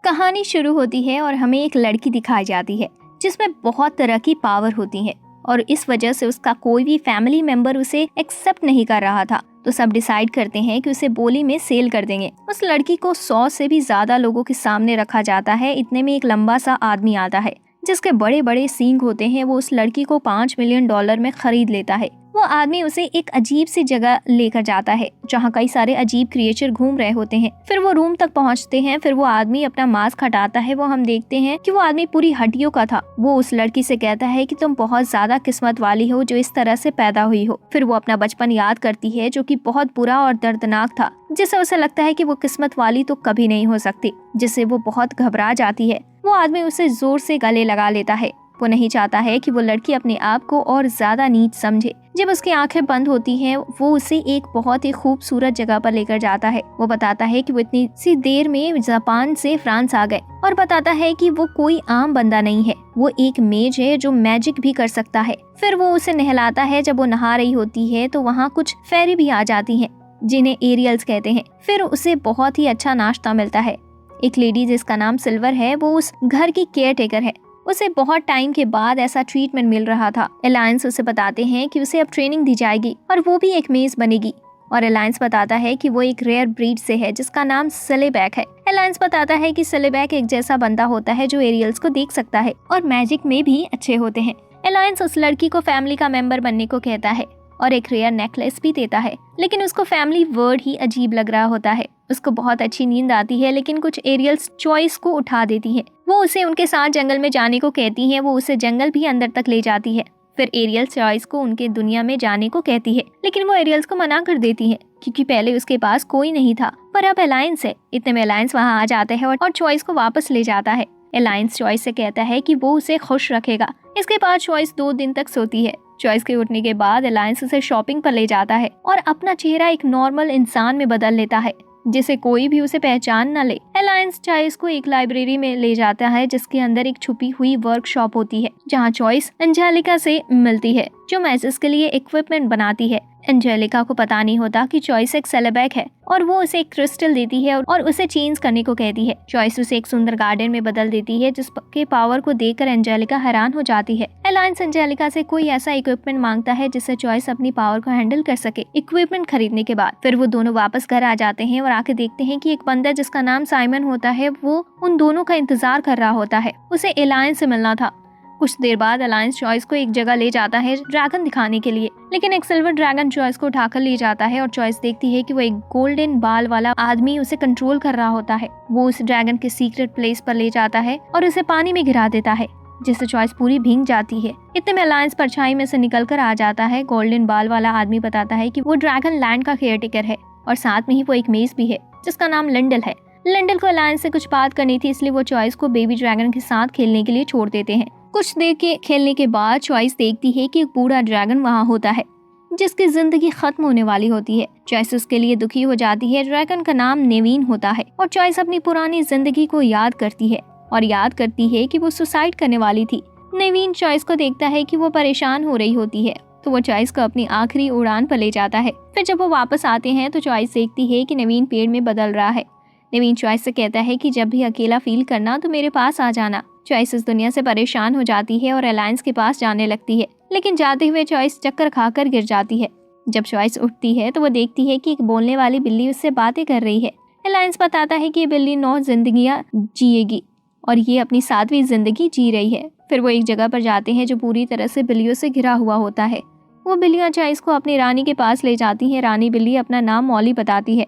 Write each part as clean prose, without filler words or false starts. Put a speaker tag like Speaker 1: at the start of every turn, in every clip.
Speaker 1: कहानी शुरू होती है और हमें एक लड़की दिखाई जाती है जिसमें बहुत तरह की पावर होती है और इस वजह से उसका कोई भी फैमिली मेंबर उसे एक्सेप्ट नहीं कर रहा था। तो सब डिसाइड करते हैं कि उसे बोली में सेल कर देंगे। उस लड़की को 100 से भी ज्यादा लोगों के सामने रखा जाता है। इतने में एक लंबा सा आदमी आता है जिसके बड़े बड़े सींग होते हैं। वो उस लड़की को $5 मिलियन में खरीद लेता है। वो आदमी उसे एक अजीब सी जगह लेकर जाता है जहाँ कई सारे अजीब क्रिएचर घूम रहे होते हैं। फिर वो रूम तक पहुँचते हैं। फिर वो आदमी अपना मास्क हटाता है। वो हम देखते हैं कि वो आदमी पूरी हड्डियों का था। वो उस लड़की से कहता है कि तुम बहुत ज्यादा किस्मत वाली हो जो इस तरह से पैदा हुई हो। फिर वो अपना बचपन याद करती है जो कि बहुत बुरा और दर्दनाक था, जिससे उसे लगता है कि वो किस्मत वाली तो कभी नहीं हो सकती, जिससे वो बहुत घबरा जाती है। वो आदमी उसे जोर से गले लगा लेता है। वो नहीं चाहता है कि वो लड़की अपने आप को और ज्यादा नीच समझे। जब उसकी आंखें बंद होती हैं, वो उसे एक बहुत ही खूबसूरत जगह पर लेकर जाता है। वो बताता है कि वो इतनी सी देर में जापान से फ्रांस आ गए और बताता है कि वो कोई आम बंदा नहीं है, वो एक मेज है जो मैजिक भी कर सकता है। फिर वो उसे नहलाता है। जब वो नहा रही होती है तो वहाँ कुछ फेरी भी आ जाती हैं जिन्हें एरियल्स कहते हैं। फिर उसे बहुत ही अच्छा नाश्ता मिलता है। एक लेडी जिसका नाम सिल्वर है, वो उस घर की केयर टेकर है। उसे बहुत टाइम के बाद ऐसा ट्रीटमेंट मिल रहा था। एलायंस उसे बताते हैं कि उसे अब ट्रेनिंग दी जाएगी और वो भी एक मेज बनेगी। और एलायंस बताता है कि वो एक रेयर ब्रीड से है जिसका नाम सेलेबैक है। एलायंस बताता है कि सेलेबैक एक जैसा बंदा होता है जो एरियल्स को देख सकता है और मैजिक में भी अच्छे होते हैं। एलायंस उस लड़की को फैमिली का मेंबर बनने को कहता है और एक रेयर नेकलेस भी देता है, लेकिन उसको फैमिली वर्ड ही अजीब लग रहा होता है। उसको बहुत अच्छी नींद आती है, लेकिन कुछ एरियल्स चॉइस को उठा देती हैं। वो उसे उनके साथ जंगल में जाने को कहती हैं। वो उसे जंगल भी अंदर तक ले जाती है। फिर एरियल चॉइस को उनके दुनिया में जाने को कहती है, लेकिन वो एरियल्स को मना कर देती है क्योंकि पहले उसके पास कोई नहीं था, पर अब अलायंस है। इतने में अलायंस वहाँ आ जाता है और चॉइस को वापस ले जाता है। अलायंस चॉइस से कहता है कि वो उसे खुश रखेगा। इसके बाद चॉइस 2 दिन तक सोती है। चॉइस के उठने के बाद अलायंस उसे शॉपिंग पर ले जाता है और अपना चेहरा एक नॉर्मल इंसान में बदल लेता है जिसे कोई भी उसे पहचान न ले। अलायंस चॉइस को एक लाइब्रेरी में ले जाता है जिसके अंदर एक छुपी हुई वर्कशॉप होती है जहाँ चॉइस एंजेलिका से मिलती है जो मैसेज के लिए इक्विपमेंट बनाती है। एंजेलिका को पता नहीं होता कि चॉइस एक सेलेबैक है और वो उसे एक क्रिस्टल देती है और उसे चेंज करने को कहती है। चॉइस उसे एक सुंदर गार्डन में बदल देती है जिसके पावर को देखकर एंजेलिका हैरान हो जाती है। अलायंस एंजेलिका से कोई ऐसा इक्विपमेंट मांगता है जिससे चॉइस अपनी पावर को हैंडल कर सके। इक्विपमेंट खरीदने के बाद फिर वो दोनों वापस घर आ जाते हैं और आके देखते हैं कि एक बंदा जिसका नाम साइमन होता है वो उन दोनों का इंतजार कर रहा होता है। उसे अलायंस से मिलना था। कुछ देर बाद अलायंस चॉइस को एक जगह ले जाता है ड्रैगन दिखाने के लिए, लेकिन एक सिल्वर ड्रैगन चॉइस को उठाकर ले जाता है और चॉइस देखती है कि वो एक गोल्डन बाल वाला आदमी उसे कंट्रोल कर रहा होता है। वो उस ड्रैगन के सीक्रेट प्लेस पर ले जाता है और उसे पानी में गिरा देता है जिससे चॉइस पूरी भीग जाती है। इतने में अलायंस परछाई में से निकल कर आ जाता है। गोल्डन बाल वाला आदमी बताता है कि वो ड्रैगन लैंड का केयर टेकर है और साथ में ही वो एक मेज भी है जिसका नाम लिंडल है। लिंडल को अलायंस से कुछ बात करनी थी, इसलिए वो चॉइस को बेबी ड्रैगन के साथ खेलने के लिए छोड़ देते हैं। कुछ देर के खेलने के बाद चॉइस देखती है कि एक बूढ़ा ड्रैगन वहाँ होता है जिसकी जिंदगी खत्म होने वाली होती है। चॉइस उसके लिए दुखी हो जाती है। ड्रैगन का नाम नेवीन होता है और चॉइस अपनी पुरानी जिंदगी को याद करती है और याद करती है कि वो सुसाइड करने वाली थी। नेवीन चॉइस को देखता है कि वो परेशान हो रही होती है तो वो चॉइस को अपनी आखिरी उड़ान पर ले जाता है। फिर जब वो वापस आते हैं तो चॉइस देखती है कि नेवीन पेड़ में बदल रहा है। नेवीन चॉइस से कहता है कि जब भी अकेला फील करना तो मेरे पास आ जाना। चॉइस इस दुनिया से परेशान हो जाती है और अलायंस के पास जाने लगती है, लेकिन जाते हुए चॉइस चक्कर खाकर गिर जाती है। जब चॉइस उठती है तो वो देखती है कि एक बोलने वाली बिल्ली उससे बातें कर रही है। अलायंस बताता है कि ये बिल्ली 9 जिंदगियां जिएगी और ये अपनी 7वीं जिंदगी जी रही है। फिर वो एक जगह पर जाते हैं जो पूरी तरह से बिल्लियों से घिरा हुआ होता है। वो बिल्लियां चॉइस को अपनी रानी के पास ले जाती है। रानी बिल्ली अपना नाम मॉली बताती है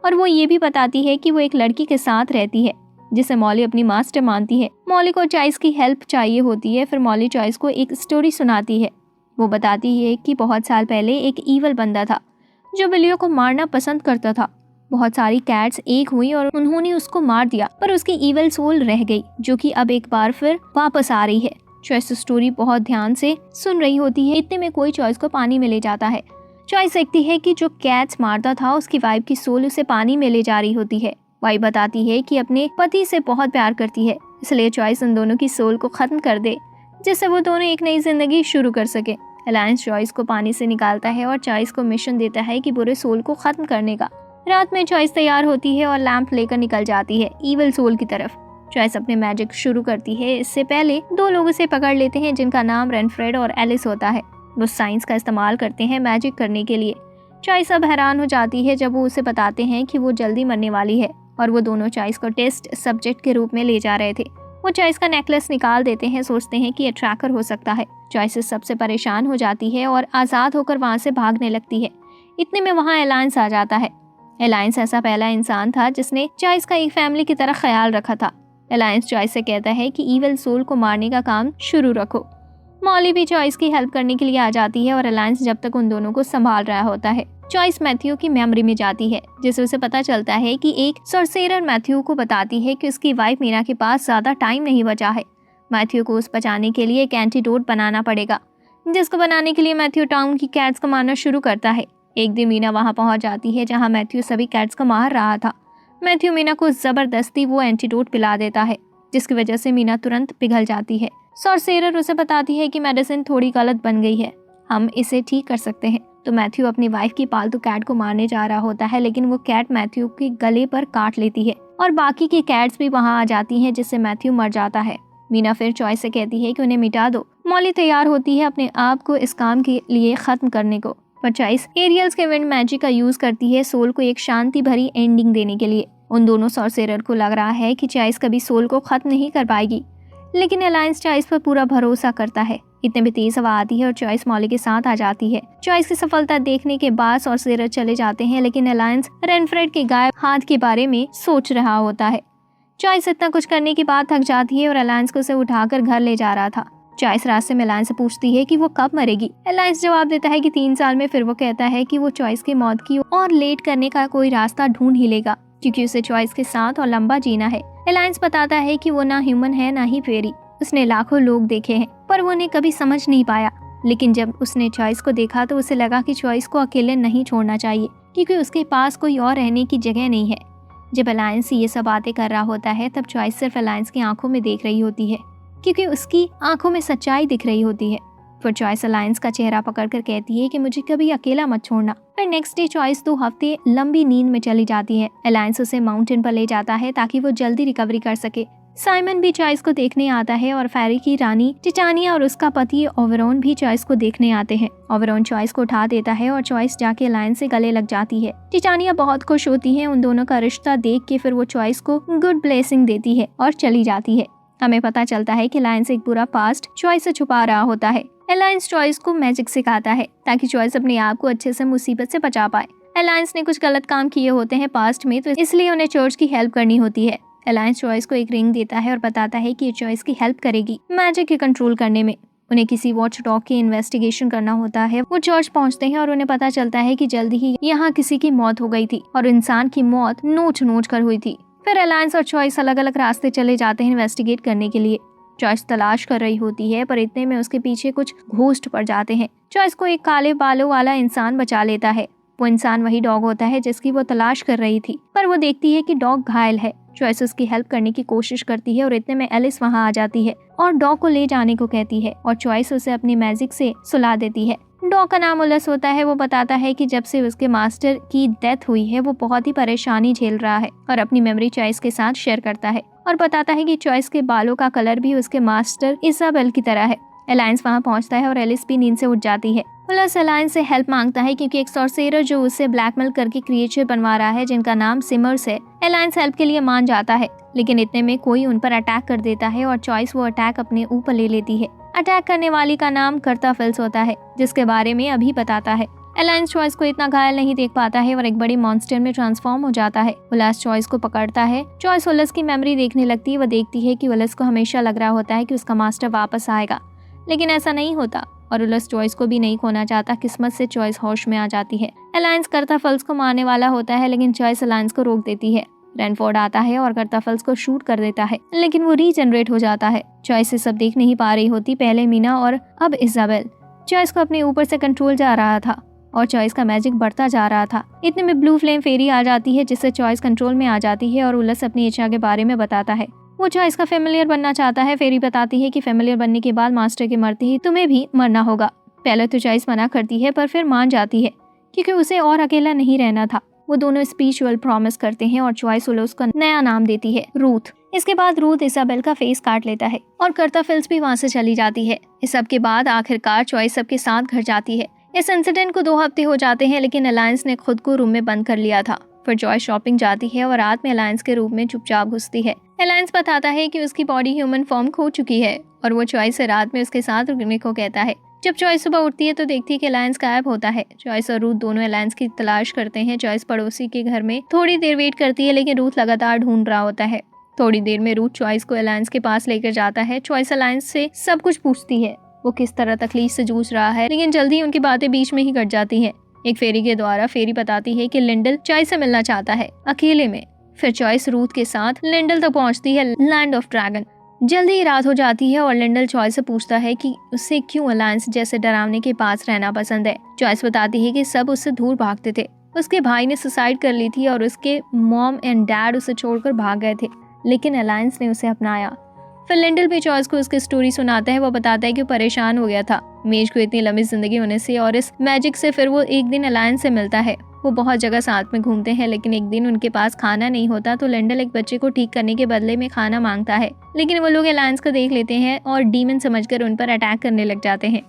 Speaker 1: और वो ये भी बताती है कि वो एक लड़की के साथ रहती है जिसे मॉली अपनी मास्टर मानती है। मॉली को चॉइस की हेल्प चाहिए होती है। फिर मॉली चॉइस को एक स्टोरी सुनाती है। वो बताती है कि बहुत साल पहले एक ईवल बंदा था जो बिल्लियों को मारना पसंद करता था। बहुत सारी कैट्स एक हुई और उन्होंने उसको मार दिया, पर उसकी ईवल सोल रह गई जो कि अब एक बार फिर वापस आ रही है। चॉइस स्टोरी बहुत ध्यान से सुन रही होती है। इतने में कोई चॉइस को पानी में ले जाता है। चॉइस देखती है कि जो कैट्स मारता था उसकी वाइफ की सोल उसे पानी में ले जा रही होती है। वाइफ बताती है कि अपने पति से बहुत प्यार करती है, इसलिए चॉइस उन दोनों की सोल को खत्म कर दे जिससे वो दोनों एक नई जिंदगी शुरू कर सके। अलायंस चॉइस को पानी से निकालता है और चॉइस को मिशन देता है कि बुरे सोल को खत्म करने का। रात में चॉइस तैयार होती है और लैंप लेकर निकल जाती है ईवल सोल की तरफ। चॉइस अपने मैजिक शुरू करती है। इससे पहले 2 लोग उसे पकड़ लेते हैं जिनका नाम रेनफ्रेड और एलिस होता है। वो साइंस का इस्तेमाल करते हैं मैजिक करने के लिए। चॉइस अब हैरान हो जाती है जब वो उसे बताते हैं कि वो जल्दी मरने वाली है और वो दोनों चॉइस को टेस्ट सब्जेक्ट के रूप में ले जा रहे थे। वो चॉइस का नेकलेस निकाल देते हैं, सोचते हैं कि ये ट्रैकर हो सकता है। चॉइस सबसे परेशान हो जाती है और आज़ाद होकर वहाँ से भागने लगती है। इतने में वहाँ एलायंस आ जाता है। एलायंस ऐसा पहला इंसान था जिसने चॉइस का एक फैमिली की तरह ख्याल रखा था। एलायंस चॉइस से कहता है कि ईविल सोल को मारने का काम शुरू रखो। मॉली भी चॉइस की हेल्प करने के लिए आ जाती है और एलायंस जब तक उन दोनों को संभाल रहा होता है, चॉइस मैथ्यू की मेमोरी में जाती है, जिससे उसे पता चलता है कि एक सॉर्सेरर मैथ्यू को बताती है कि उसकी वाइफ मीना के पास ज्यादा टाइम नहीं बचा है। मैथ्यू को उस बचाने के लिए एक एंटीडोट बनाना पड़ेगा, जिसको बनाने के लिए मैथ्यू टाउन की कैट्स को मारना शुरू करता है। एक दिन मीना वहां पहुंच जाती है जहां मैथ्यू सभी कैट्स को मार रहा था। मैथ्यू मीना को जबरदस्ती वो एंटीडोट पिला देता है, जिसकी वजह से मीना तुरंत पिघल जाती है। सॉर्सेरर उसे बताती है कि मेडिसिन थोड़ी गलत बन गई है, हम इसे ठीक कर सकते हैं। तो मैथ्यू अपनी वाइफ की पालतू कैट को मारने जा रहा होता है, लेकिन वो कैट मैथ्यू के गले पर काट लेती है और बाकी की कैट्स भी वहां आ जाती हैं, जिससे मैथ्यू मर जाता है। मीना फिर चॉइस से कहती है कि उन्हें मिटा दो। मॉली तैयार होती है अपने आप को इस काम के लिए खत्म करने को, पर चॉइस एरियल्स के विंड मैजिक का यूज करती है सोल को एक शांति भरी एंडिंग देने के लिए। उन दोनों सॉर्सेरर को लग रहा है कि चॉइस कभी सोल को खत्म नहीं कर पाएगी, लेकिन एलायंस चॉइस पर पूरा भरोसा करता है। इतने में तेज हवा आती है और चॉइस मॉली के साथ आ जाती है। चॉइस की सफलता देखने के बाद सॉर्सेरर चले जाते हैं, लेकिन एलायंस रेनफ्रेड के गायब हाथ के बारे में सोच रहा होता है। चॉइस इतना कुछ करने के बाद थक जाती है और एलायंस को उसे उठाकर घर ले जा रहा था। चॉइस रास्ते में एलायंस से पूछती है कि वो कब मरेगी। एलायंस जवाब देता है कि 3 साल में। फिर वो कहता है कि वो चॉइस की मौत की और लेट करने का कोई रास्ता ढूंढ ही लेगा, क्योंकि उसे चॉइस के साथ और लंबा जीना है। एलायंस बताता है कि वो ना ह्यूमन है ना ही फेरी। उसने लाखों लोग देखे हैं, पर वो उन्हें कभी समझ नहीं पाया। लेकिन जब उसने चॉइस को देखा तो उसे लगा कि चॉइस को अकेले नहीं छोड़ना चाहिए, क्योंकि उसके पास कोई और रहने की जगह नहीं है। जब एलायंस ये सब बातें कर रहा होता है, तब चॉइस सिर्फ एलायंस की आंखों में देख रही होती है, क्योंकि उसकी आंखों में सच्चाई दिख रही होती है। फिर चॉइस एलायंस का चेहरा पकड़कर कहती है कि मुझे कभी अकेला मत छोड़ना। फिर नेक्स्ट डे चॉइस 2 हफ्ते लंबी नींद में चली जाती है। एलायंस उसे माउंटेन पर ले जाता है ताकि वो जल्दी रिकवरी कर सके। साइमन भी चॉइस को देखने आता है और फेरी की रानी टिटानिया और उसका पति ओवरॉन भी चॉइस को देखने आते हैं। ओवरॉन चॉइस को उठा देता है और चॉइस जाके एलायंस से गले लग जाती है। टिटानिया बहुत खुश होती है उन दोनों का रिश्ता देख के। फिर वो चॉइस को गुड ब्लेसिंग देती है और चली जाती है। हमें पता चलता है कि एलायंस एक बुरा पास्ट चॉइस से छुपा रहा होता है। एलायंस चॉइस को मैजिक सिखाता है ताकि चॉइस अपने आप को अच्छे से मुसीबत से बचा पाए। एलायंस ने कुछ गलत काम किए होते हैं पास्ट में, तो इसलिए उन्हें चर्च की हेल्प करनी होती है। एलायंस चॉइस को एक रिंग देता है और बताता है कि ये चॉइस की हेल्प करेगी मैजिक के कंट्रोल करने में। उन्हें किसी वॉच डॉग की इन्वेस्टिगेशन करना होता है। वो चर्च पहुंचते हैं और उन्हें पता चलता है कि जल्दी ही यहाँ किसी की मौत हो गई थी और इंसान की मौत नोच नोच कर हुई थी। फिर एलायंस और चॉइस अलग अलग रास्ते चले जाते हैं इन्वेस्टिगेट करने के लिए। चॉइस तलाश कर रही होती है, पर इतने में उसके पीछे कुछ घोस्ट पड़ जाते हैं। चॉइस को एक काले बालों वाला इंसान बचा लेता है। वो इंसान वही डॉग होता है जिसकी वो तलाश कर रही थी, पर वो देखती है कि डॉग घायल है। चॉइस उसकी हेल्प करने की कोशिश करती है और इतने में एलिस वहां आ जाती है और डॉग को ले जाने को कहती है और चॉइस उसे अपनी मैजिक से सुला देती है। डॉग का नाम उलस होता है। वो बताता है कि जब से उसके मास्टर की डेथ हुई है वो बहुत ही परेशानी झेल रहा है और अपनी मेमोरी चॉइस के साथ शेयर करता है और बताता है कि चॉइस के बालों का कलर भी उसके मास्टर इसाबेल की तरह है। एलायंस वहां पहुंचता है और एलिस भी नींद से उठ जाती है। उलस एलायंस से हेल्प मांगता है क्योंकि एक सॉर्सेरर जो उसे ब्लैकमेल करके क्रिएचर बनवा रहा है जिनका नाम सिमर्स है। एलायंस हेल्प के लिए मान जाता है, लेकिन इतने में कोई उन पर अटैक कर देता है और चॉइस वो अटैक अपने ऊपर ले लेती है। अटैक करने वाली का नाम कर्ताफिल्स होता है, जिसके बारे में अभी बताता है। एलायंस चॉइस को इतना घायल नहीं देख पाता है और एक बड़ी मॉन्स्टर में ट्रांसफॉर्म हो जाता है। उलस चॉइस को पकड़ता है। चॉइस उलस की मेमोरी देखने लगती है। वो देखती है कि उलस को हमेशा लग रहा होता है कि उसका मास्टर वापस आएगा, लेकिन ऐसा नहीं होता और उलस चॉइस को भी नहीं खोना चाहता। किस्मत से चॉइस होश में आ जाती है। एलायंस कर्ताफिल्स को मारने वाला होता है, लेकिन चॉइस एलायंस को रोक देती है। रेनफोर्ड आता है और कर्ताफिल्स को शूट कर देता है, लेकिन वो रीजनरेट हो जाता है। चॉइस से सब देख नहीं पा रही होती, पहले मीना और अब इसाबेल। चॉइस को अपने ऊपर से कंट्रोल जा रहा था और चॉइस का मैजिक बढ़ता जा रहा था। इतने में ब्लू फ्लेम फेरी आ जाती है, जिससे चॉइस कंट्रोल में आ जाती है और उलस अपनी इच्छा के बारे में बताता है। वो चॉइस का फेमिलियर बनना चाहता है। फेरी बताती है कि फेमिलियर बनने के बाद मास्टर के मरते ही तुम्हें भी मरना होगा। पहले तो चॉइस मना करती है, पर फिर मान जाती है क्योंकि उसे और अकेला नहीं रहना था। वो दोनों स्पिरिचुअल प्रॉमिस करते हैं और चॉइस उलस का नया नाम देती है, रूथ। इसके बाद रूथ इसाबेल का फेस काट लेता है और कर्ता फिल्स भी वहाँ से चली जाती है। इस सब के बाद आखिरकार चॉइस सबके साथ घर जाती है। इस इंसिडेंट को 2 हफ्ते हो जाते हैं, लेकिन अलायंस ने खुद को रूम में बंद कर लिया था। फिर चॉइस शॉपिंग जाती है और रात में अलायंस के रूम में चुपचाप घुसती है। अलायंस बताता है कि उसकी बॉडी ह्यूमन फॉर्म खो चुकी है और वो चॉइस से रात में उसके साथ रुकने को कहता है। जब चॉइस सुबह उठती है तो देखती है कि अलायंस गायब होता है। चॉइस और रूथ दोनों अलायंस की तलाश करते हैं। चॉइस पड़ोसी के घर में थोड़ी देर वेट करती है, लेकिन रूथ लगातार ढूंढ रहा होता है। थोड़ी देर में रूथ चॉइस को अलायंस के पास लेकर जाता है। चॉइस अलायंस से सब कुछ पूछती है, वो किस तरह तकलीफ से जूझ रहा है, लेकिन जल्दी ही उनकी बातें बीच में ही कट जाती हैं। एक फेरी के द्वारा फेरी बताती है कि लिंडल चॉइस से मिलना चाहता है अकेले में। फिर चॉइस रूथ के साथ लिंडल तक पहुंचती है, लैंड ऑफ ड्रैगन। जल्दी ही रात हो जाती है और लिंडल चॉइस से पूछता है कि उसे क्यों अलायंस जैसे डरावने के पास रहना पसंद है। चॉइस बताती है कि सब उससे दूर भागते थे। उसके भाई ने सुसाइड कर ली थी और उसके मॉम एंड डैड उसे छोड़कर भाग गए थे, लेकिन अलायंस ने उसे अपनाया। फिर लिंडल भी चॉइस को उसकी स्टोरी सुनाता है। वो बताता है कि वो परेशान हो गया था मेज को इतनी लंबी जिंदगी होने से और इस मैजिक से। फिर वो एक दिन अलायंस से मिलता है। वो बहुत जगह साथ में घूमते हैं, लेकिन एक दिन उनके पास खाना नहीं होता तो लिंडल एक बच्चे को ठीक करने के बदले में खाना मांगता है, लेकिन वो लोग अलायंस को देख लेते हैं और डीमन समझकर उन पर अटैक करने लग जाते हैं।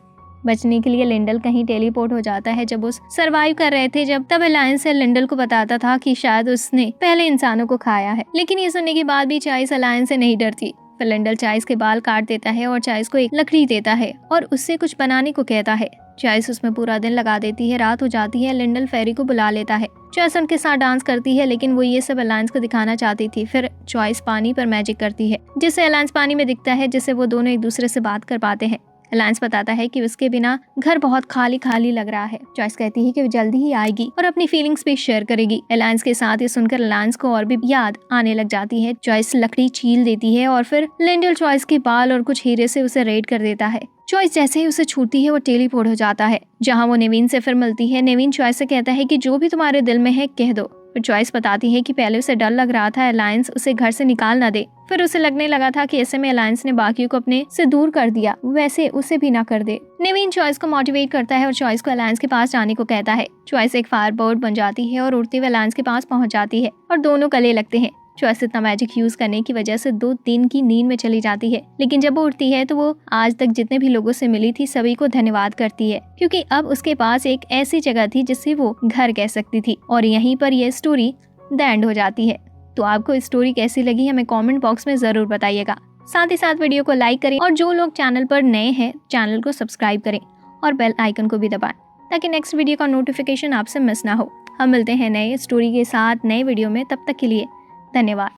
Speaker 1: बचने के लिए लिंडल कहीं टेलीपोर्ट हो जाता है। जब वो सरवाइव कर रहे थे, तब अलायंस लिंडल को बताता था कि शायद उसने पहले इंसानों को खाया है, लेकिन ये सुनने के बाद भी चॉइस अलायंस से नहीं डरती। फिर लिंडल चॉइस के बाल काट देता है और चॉइस को एक लकड़ी देता है और उससे कुछ बनाने को कहता है। चॉइस उसमें पूरा दिन लगा देती है। रात हो जाती है। लिंडल फेरी को बुला लेता है। चॉइस उनके साथ डांस करती है, लेकिन वो ये सब अलायंस को दिखाना चाहती थी। फिर चॉइस पानी पर मैजिक करती है, जिससे अलायंस पानी में दिखता है, जिससे वो दोनों एक दूसरे से बात कर पाते हैं। अलायंस बताता है कि उसके बिना घर बहुत खाली खाली लग रहा है। चॉइस कहती है कि वो जल्दी ही आएगी और अपनी फीलिंग्स भी शेयर करेगी। अलायंस के साथ ये सुनकर अलायंस को और भी याद आने लग जाती है। चॉइस लकड़ी छील देती है और फिर लिंडल चॉइस के बाल और कुछ हीरे से उसे रेड कर देता है। चॉइस जैसे ही उसे छूती है वो टेलीपोर्ट हो जाता है, जहाँ वो नेविन से फिर मिलती है। नेविन चॉइस से कहता है कि जो भी तुम्हारे दिल में है कह दो। फिर चॉइस बताती है कि पहले उसे डर लग रहा था अलायंस उसे घर से निकाल ना दे। फिर उसे लगने लगा था कि ऐसे में अलायंस ने बाकियों को अपने से दूर कर दिया, वैसे उसे भी ना कर दे। नेविन चॉइस को मोटिवेट करता है और चॉइस को अलायंस के पास जाने को कहता है। चॉइस एक फायर बर्ड बन जाती है और उड़ते हुए अलायंस के पास पहुंच जाती है और दोनों गले लगते हैं। चॉइस इतना मैजिक यूज करने की वजह से 2 दिन की नींद में चली जाती है, लेकिन जब वो उठती है तो वो आज तक जितने भी लोगों से मिली थी सभी को धन्यवाद करती है, क्योंकि अब उसके पास एक ऐसी जगह थी जिसे वो घर कह सकती थी। और यहीं पर यह स्टोरी द एंड हो जाती है। तो आपको स्टोरी कैसी लगी हमें कमेंट बॉक्स में जरूर बताइएगा। साथ ही साथ वीडियो को लाइक करें और जो लोग चैनल पर नए हैं चैनल को सब्सक्राइब करें और बेल आइकन को भी दबाएं, ताकि नेक्स्ट वीडियो का नोटिफिकेशन आपसे मिस ना हो। हम मिलते हैं नए स्टोरी के साथ नए वीडियो में, तब तक के लिए धन्यवाद।